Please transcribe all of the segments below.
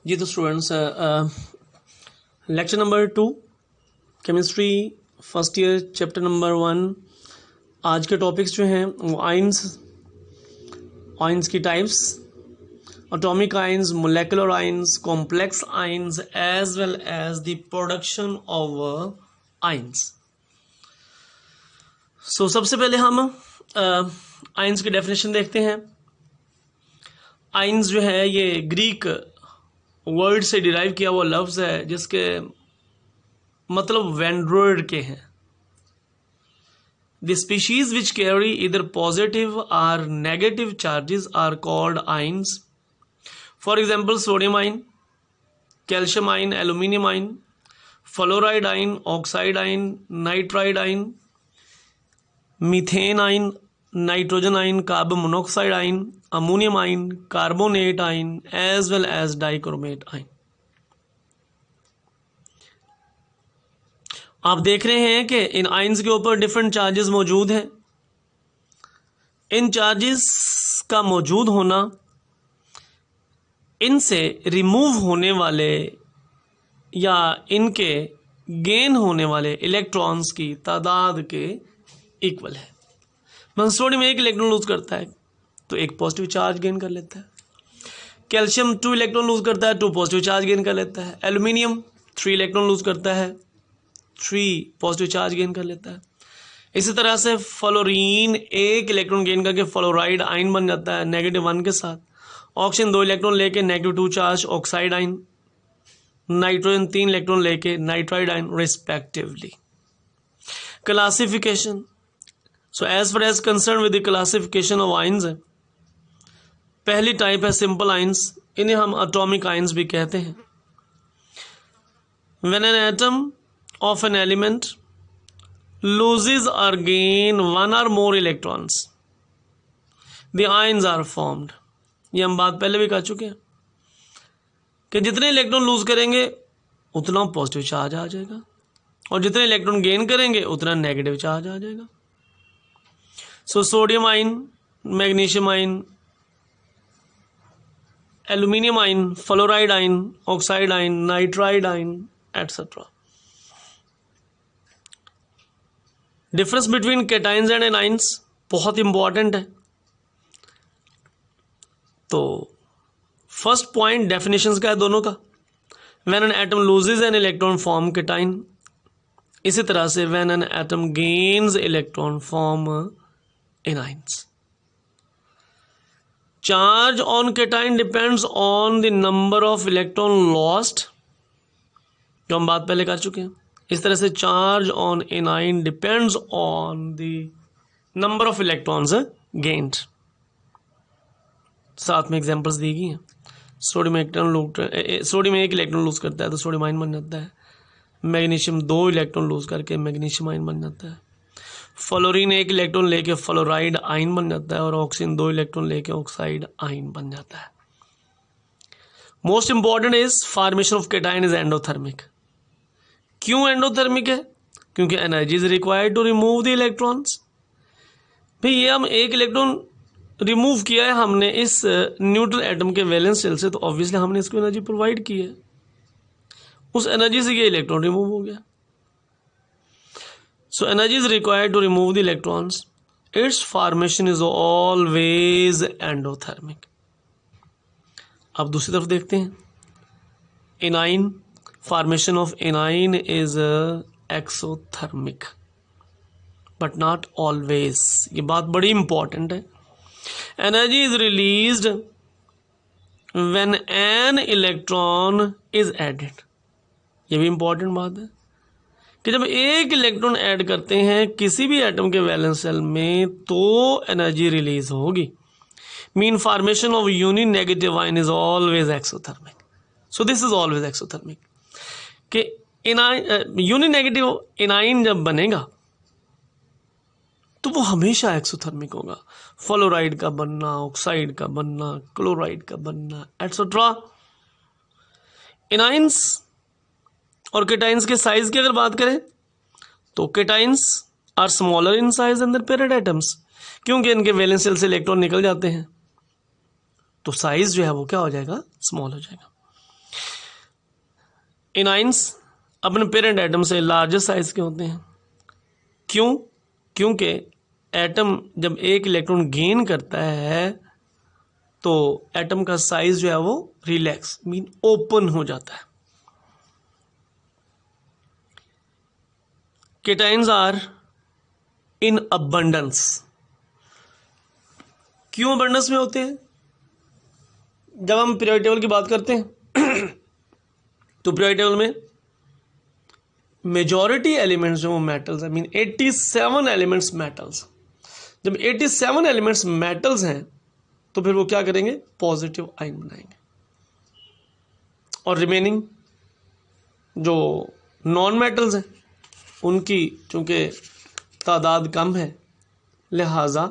जी तो students lecture number 2 chemistry first year chapter number 1। आज के टॉपिक्स जो हैं वो आयंस की types, atomic ions, molecular ions, complex ions as well as the production of ions. So सबसे पहले हम आयंस की डेफिनेशन देखते हैं। आयंस जो है ये ग्रीक वर्ड से डिराइव किया हुआ लफ्ज़ है जिसके मतलब वेंड्रोइड के हैं। The species which carry either positive or negative charges are called ions. For example sodium ion, calcium ion, aluminium ion, fluoride ion, oxide ion, nitride ion, methane ion, nitrogen ion, carbon monoxide ion, ammonium ion, carbonate ion as well as dichromate ion. आप देख रहे हैं कि इन ions के ऊपर different charges मौजूद हैं। इन charges का मौजूद होना इनसे रिमूव होने वाले या इनके गेन होने वाले इलेक्ट्रॉन्स की तादाद के इक्वल है। सोडियम एक इलेक्ट्रॉन लूज करता है तो एक पॉजिटिव चार्ज गेन कर लेता है। कैल्शियम 2 इलेक्ट्रॉन लूज करता है 2 पॉजिटिव चार्ज गेन कर लेता है। एल्यूमिनियम 3 इलेक्ट्रॉन लूज करता है 3 पॉजिटिव चार्ज गेन कर लेता है। इसी तरह से फ्लोरीन 1 इलेक्ट्रॉन गेन करके फ्लोराइड आयन बन जाता है -1 के साथ। ऑक्सीजन 2 इलेक्ट्रॉन लेके -2 charge oxide ion. Nitrogen 3 electron लेके nitride ion respectively. Classification. So as far as concern with the classification of ions है, पहली टाइप है सिंपल आयंस, इन्हें हम एटॉमिक आयंस भी कहते हैं। When an atom of an element loses or gain one or more electrons, the ions are formed। ये हम बात पहले भी कर चुके हैं कि जितने इलेक्ट्रॉन लूज करेंगे उतना पॉजिटिव चार्ज आ जाएगा और जितने इलेक्ट्रॉन गेन करेंगे उतना नेगेटिव चार्ज आ जाएगा। So sodium ion, magnesium ion, aluminium ion, fluoride ion, oxide ion, nitride ion etcetera. Difference between cations and anions बहुत इंपॉर्टेंट है। तो फर्स्ट पॉइंट डेफिनेशंस का है दोनों का। When an atom loses an electron form cation, इसी तरह से when an atom gains electron form anions. Charge on cation depends on the number of electron lost, जो हम बात पहले कर चुके हैं। इस तरह से charge on A9 depends on the number of electrons gained. साथ में एग्जांपल्स दी गई हैं। सोडियम एक इलेक्ट्रॉन लूज करता है तो सोडियम आयन बन जाता है। मैग्नीशियम 2 इलेक्ट्रॉन लूज करके मैग्नीशियम आयन बन जाता है। फ्लोरीन 1 इलेक्ट्रॉन लेके फ्लोराइड आयन बन जाता है और ऑक्सीजन 2 इलेक्ट्रॉन लेके ऑक्साइड आयन बन जाता है। Most important is formation of cation is endothermic. क्यों एंडोथर्मिक है? क्योंकि energy is required to remove the electrons. भाई ये हम एक इलेक्ट्रॉन रिमूव किया है हमने इस न्यूट्रल एटम के वैलेंस शेल से, तो ऑब्वियसली हमने इसको एनर्जी प्रोवाइड की है। उस एनर्जी से ये इलेक्ट्रॉन रिमूव हो गया। So energy is required to remove the electrons. Its formation is always endothermic. अब दूसरी तरफ देखते हैं। Anion, formation of anion is exothermic but not always। ये बात बड़ी इंपॉर्टेंट है। Energy is released when an electron is added। ये भी इंपॉर्टेंट बात है कि जब एक इलेक्ट्रॉन ऐड करते हैं किसी भी एटम के वैलेंस शेल में तो एनर्जी रिलीज होगी। Mean formation of uni negative ion is always exothermic. So this is always exothermic कि यूनि नेगेटिव एनाइन जब बनेगा तो वो हमेशा एक्सोथर्मिक होगा। फ्लोराइड का बनना, ऑक्साइड का बनना, क्लोराइड का बनना एटसेट्रा। एनाइंस और कैटायंस के साइज की अगर बात करें तो cations are smaller in size than their parent atoms, क्योंकि इनके वैलेंस शेल से इलेक्ट्रॉन निकल जाते हैं तो साइज जो है वो क्या हो जाएगा, स्मॉल हो जाएगा। एनाइंस अपने पेरेंट एटम से लार्जेस्ट साइज के होते हैं। क्यों? क्योंकि एटम जब एक इलेक्ट्रॉन गेन करता है तो एटम का साइज जो है वो रिलैक्स मीन ओपन हो जाता है। Cations are in abundance. क्यों अबंडेंस में होते हैं? जब हम पीरियोडिक टेबल की बात करते हैं तो पीरियोडिक टेबल में मेजॉरिटी एलिमेंट्स जो वो मेटल्स है, मीन 87 एलिमेंट्स मेटल्स। जब 87 एलिमेंट्स मेटल्स हैं तो फिर वो क्या करेंगे? पॉजिटिव आयन बनाएंगे। और रिमेनिंग जो नॉन मेटल्स हैं उनकी चूंकि तादाद कम है लिहाजा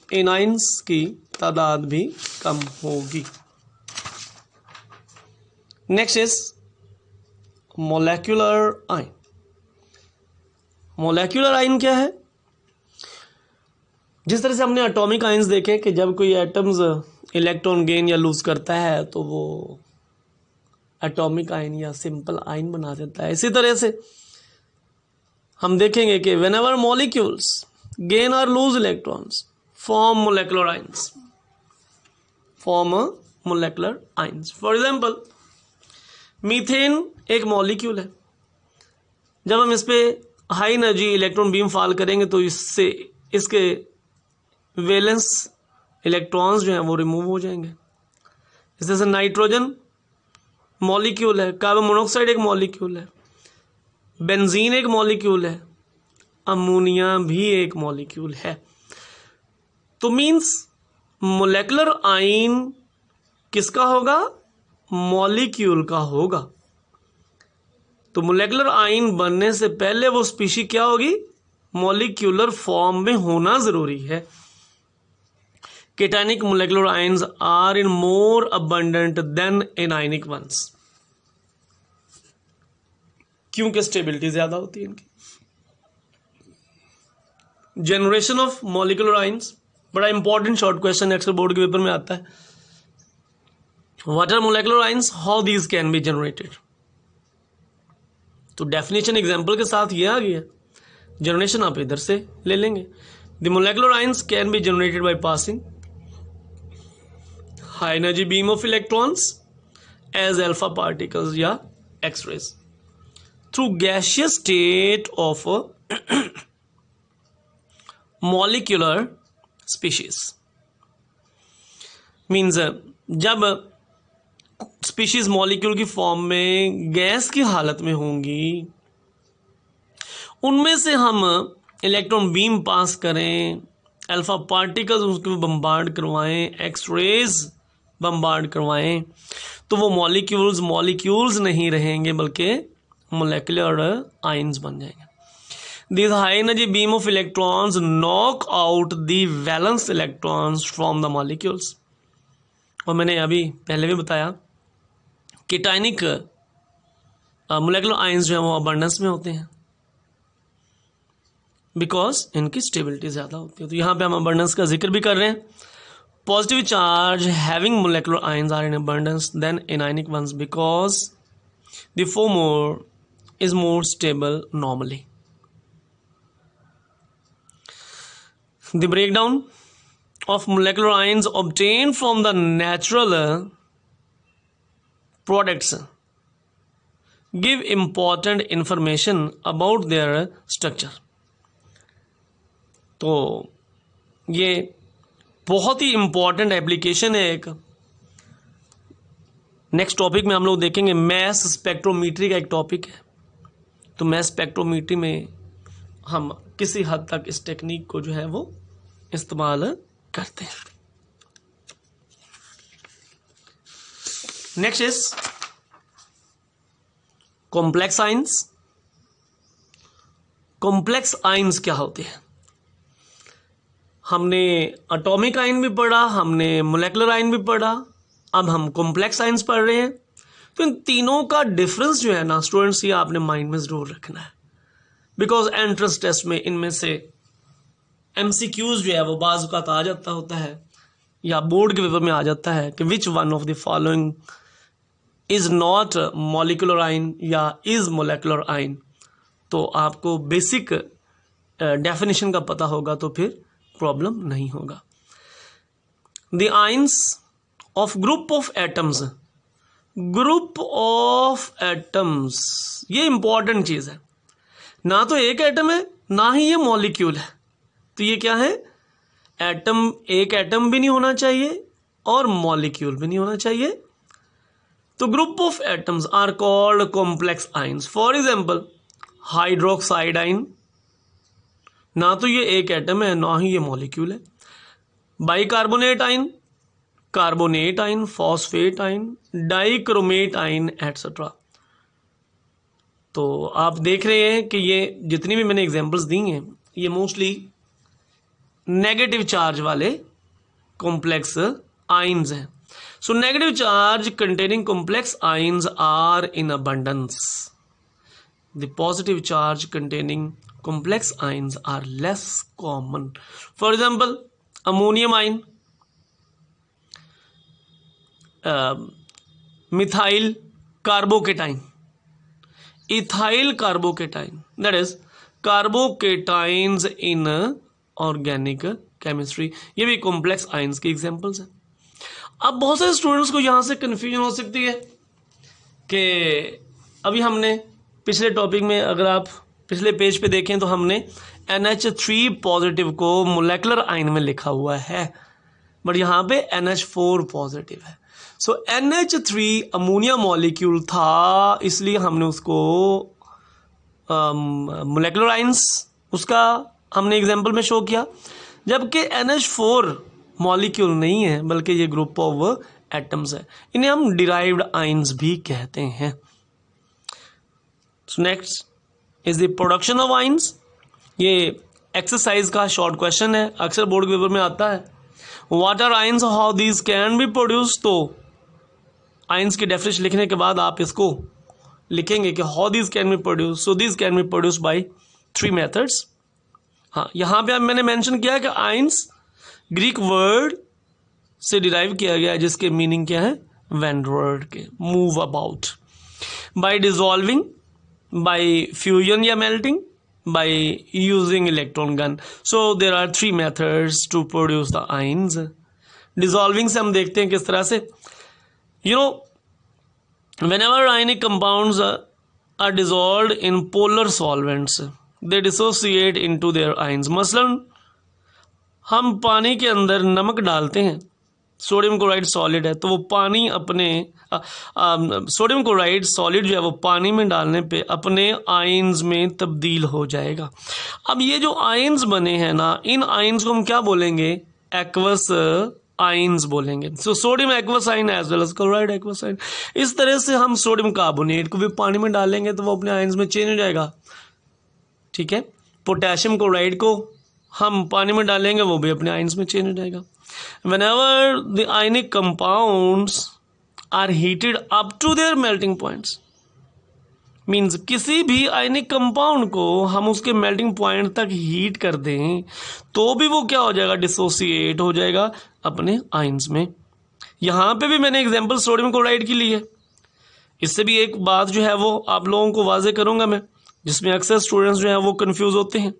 एनाइंस की तादाद भी कम होगी। Next is molecular ion. Molecular ion क्या है? जिस तरह से हमने एटॉमिक आयंस देखे कि जब कोई एटम्स इलेक्ट्रॉन गेन या लूज करता है तो वो एटॉमिक आयन या सिंपल आयन बना देता है, इसी तरह से हम देखेंगे कि व्हेनेवर मॉलिक्यूल्स गेन और loose electrons form molecular ions, for example methane एक मॉलिक्यूल है। जब हम इस पे high energy electron beam fall करेंगे तो इससे इसके वैलेंस इलेक्ट्रॉन्स जो हैं वो रिमूव हो जाएंगे। इस तरह से नाइट्रोजन मॉलिक्यूल है, कार्बन मोनोऑक्साइड एक मॉलिक्यूल है, बेंजीन एक मॉलिक्यूल है, अमोनिया भी एक मॉलिक्यूल है। तो मीन्स मोलेकुलर आयन किसका होगा? मॉलिक्यूल का होगा। तो मोलेकुलर आयन बनने से पहले वो स्पीशी क्या होगी? मॉलिक्यूलर फॉर्म में होना जरूरी है। Cationic molecular ions are in more abundant than anionic ones, क्योंकि स्टेबिलिटी ज्यादा होती है इनकी। जनरेशन ऑफ मॉलिकुलर आयंस बड़ा इंपॉर्टेंट शॉर्ट क्वेश्चन एक्सेल बोर्ड के पेपर में आता है। What are molecular ions, how these can be generated. तो डेफिनेशन एग्जांपल के साथ ये आ गया, जनरेशन आप इधर से ले लेंगे। The molecular ions can be generated by passing high energy beam of electrons as alpha particles या x rays through gaseous state of molecular species. Means जब स्पीशीज मॉलिक्यूल की फॉर्म में गैस की हालत में होंगी, उनमें से हम इलेक्ट्रॉन बीम पास करें, अल्फा पार्टिकल्स उसको बम्बार्ड करवाएं, एक्स-रेज बम्बार्ड करवाएं, तो वो मॉलिक्यूल्स नहीं रहेंगे बल्कि मोलेकुलर आयंस बन जाएंगे। This high energy beam of electrons knock out the valence electrons from the molecules. और मैंने अभी पहले भी बताया केटायनिक मोलेकुलर आयंस जो है वो अबंडेंस में होते हैं बिकॉज इनकी स्टेबिलिटी ज़्यादा होती है। तो यहाँ पे हम अबंडेंस का जिक्र भी कर रहे हैं। Positive charge having molecular ions are in abundance than anionic ones because the former is more stable normally. The breakdown of molecular ions obtained from the natural products give important information about their structure। तो ये बहुत ही important application है एक। Next topic में हम लोग देखेंगे mess spectrometry का एक टॉपिक है। तो मैस स्पेक्ट्रोमीट्री में हम किसी हद तक इस टेक्निक को जो है वो इस्तेमाल करते हैं। Next is complex ions. Complex ions क्या होते हैं? हमने एटॉमिक आयन भी पढ़ा, हमने मोलेकुलर आयन भी पढ़ा, अब हम कॉम्प्लेक्स आयंस पढ़ रहे हैं। तो इन तीनों का डिफरेंस जो है ना स्टूडेंट्स, ये आपने माइंड में जरूर रखना है बिकॉज एंट्रेंस टेस्ट में इनमें से MCQs जो है वो बाज़ औक़ात आ जाता होता है या बोर्ड के पेपर में आ जाता है कि which one of the following is not molecular ion या इज मोलेकुलर आयन, तो आपको बेसिक डेफिनेशन का पता होगा तो फिर प्रॉब्लम नहीं होगा। The ions of group of atoms, group of atoms ये इंपॉर्टेंट चीज है, ना तो एक एटम है ना ही ये मॉलिक्यूल है, तो ये क्या है, एटम, एक एटम भी नहीं होना चाहिए और मॉलिक्यूल भी नहीं होना चाहिए। तो group of atoms are called complex ions. For example hydroxide ion, ना तो ये एक एटम है ना ही ये मॉलिक्यूल है। Bicarbonate ion, carbonate ion, phosphate ion, dichromate ion etcetera. तो आप देख रहे हैं कि ये जितनी भी मैंने एग्जांपल्स दी हैं ये मोस्टली नेगेटिव चार्ज वाले कॉम्प्लेक्स आयंस हैं। So negative charge containing complex ions are in abundance. The positive charge containing complex ions are less common. For example, ammonium ion, methyl carbocation, ethyl carbocation, that is carbocations in organic chemistry. ये भी complex ions के examples हैं। अब बहुत सारे students को यहाँ से कन्फ्यूजन हो सकती है कि अभी हमने पिछले टॉपिक में, अगर आप पिछले पेज पे देखें तो हमने NH3 पॉजिटिव को मोलेकुलर आयन में लिखा हुआ है, बट यहाँ पे NH4 पॉजिटिव है। सो NH3 अमोनिया मॉलिक्यूल था, इसलिए हमने उसको मोलेकुलर आयंस उसका हमने एग्जाम्पल में शो किया, जबकि NH4 मॉलिक्यूल नहीं है बल्कि ये ग्रुप ऑफ एटम्स है, इन्हें हम डिराइव्ड आयंस भी कहते हैं। So next is the production of ions. ये एक्सरसाइज का शॉर्ट क्वेश्चन है, अक्सर बोर्ड पेपर में आता है। What are ions, how these can be produce. तो आयंस की डेफिनेशन लिखने के बाद आप इसको लिखेंगे कि how these can be produce. So these can be produce by 3 methods. हाँ, यहाँ पे मैंने मेंशन किया कि आयंस ग्रीक वर्ड से डिराइव किया गया है, जिसके मीनिंग क्या है, वेंड वर्ड के, move about. By dissolving, by fusion या melting, by using electron gun. So there are 3 methods to produce the ions. Dissolving से हम देखते हैं किस तरह से, you know, whenever ionic compounds are dissolved in polar solvents, they dissociate into their ions. मसलन हम पानी के अंदर नमक डालते हैं, सोडियम क्लोराइड सॉलिड है, तो वो पानी अपने सोडियम क्लोराइड सॉलिड जो है वो पानी में डालने पे अपने आयंस में तब्दील हो जाएगा। अब ये जो आयंस बने हैं ना, इन आयंस को हम क्या बोलेंगे, एक्वस आयंस बोलेंगे। So sodium aqueous ion as well as chloride aqueous ion. इस तरह से हम सोडियम कार्बोनेट को भी पानी में डालेंगे तो वो अपने आयंस में चेंज हो जाएगा, ठीक है। पोटेशियम क्लोराइड को हम पानी में डालेंगे, वो भी अपने आयंस में चेंज हो जाएगा। Whenever the ionic compounds are heated up to their melting points, means किसी भी आयनिक कंपाउंड को हम उसके मेल्टिंग पॉइंट तक हीट कर दें तो भी वो क्या हो जाएगा, डिसोसिएट हो जाएगा अपने आयंस में। यहाँ पे भी मैंने एग्जांपल सोडियम क्लोराइड की ली है। इससे भी एक बात जो है वो आप लोगों को वाजे करूँगा मैं, जिसमें अक्सर स्टूडेंट्स जो हैं वो कंफ्यूज होते हैं।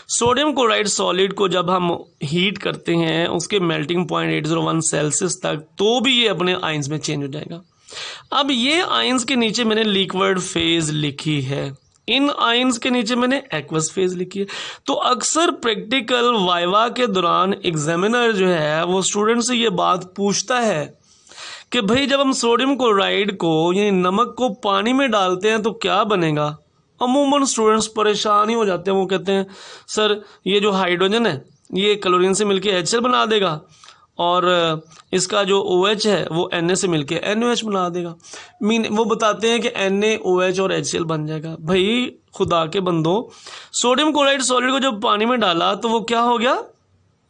सोडियम क्लोराइड सॉलिड को जब हम हीट करते हैं उसके मेल्टिंग पॉइंट 801 सेल्सियस तक, तो भी ये अपने आयंस में चेंज हो जाएगा। अब ये आयंस के नीचे मैंने लिक्विड फेज लिखी है, इन आयंस के नीचे मैंने एक्वस फेज लिखी है। तो अक्सर प्रैक्टिकल वाइवा के दौरान एग्जामिनर जो है वो स्टूडेंट से ये बात पूछता है कि भाई जब हम सोडियम क्लोराइड को यानी नमक को पानी में डालते हैं तो क्या बनेगा। अमूमन स्टूडेंट्स परेशान ही हो जाते हैं, वो कहते हैं सर ये जो हाइड्रोजन है ये क्लोरीन से मिलके HCl बना देगा और इसका जो OH है वो Na से मिलके NaOH बना देगा। वो बताते हैं कि NaOH और HCl बन जाएगा। भाई खुदा के बंदो, सोडियम क्लोराइड सॉलिड को जब पानी में डाला तो वो क्या हो गया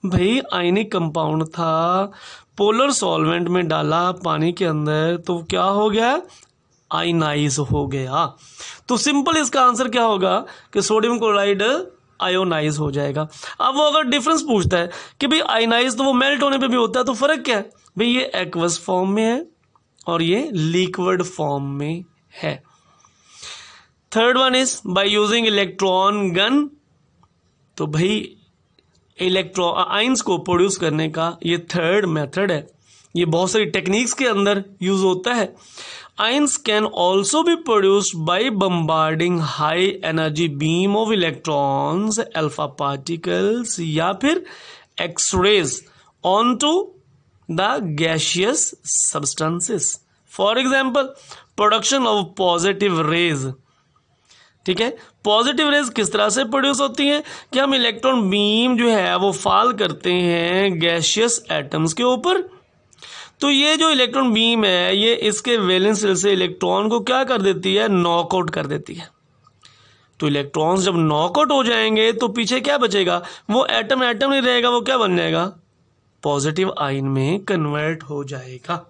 भाई, आयनिक कंपाउंड था, पोलर सॉल्वेंट में डाला पानी के अंदर तो क्या हो गया, आयनाइज हो गया। तो सिंपल इसका आंसर क्या होगा कि सोडियम क्लोराइड आयोनाइज हो जाएगा। अब वो अगर डिफरेंस पूछता है कि भाई आयनाइज तो वो मेल्ट होने पे भी होता है, तो फर्क क्या है भाई, ये एक्वस फॉर्म में है और ये लिक्विड फॉर्म में है। Third one is by using electron gun. तो भाई इलेक्ट्रॉन आइंस को प्रोड्यूस करने का ये थर्ड मेथड है। ये बहुत सारी टेक्निक्स के अंदर यूज होता है। Ions can also be produced by bombarding high energy beam of electrons, alpha particles या फिर X rays onto the gaseous substances. For example production of positive rays. ठीक है, पॉजिटिव रेज किस तरह से प्रोड्यूस होती हैं कि हम इलेक्ट्रॉन बीम जो है वो फॉल करते हैं गैसियस एटम्स के ऊपर। तो ये जो इलेक्ट्रॉन बीम है ये इसके वैलेंस शेल से इलेक्ट्रॉन को क्या कर देती है, नॉकआउट कर देती है। तो इलेक्ट्रॉन्स जब नॉकआउट हो जाएंगे तो पीछे क्या बचेगा, वो एटम नहीं रहेगा, वो क्या बन जाएगा, पॉजिटिव आयन में कन्वर्ट हो जाएगा।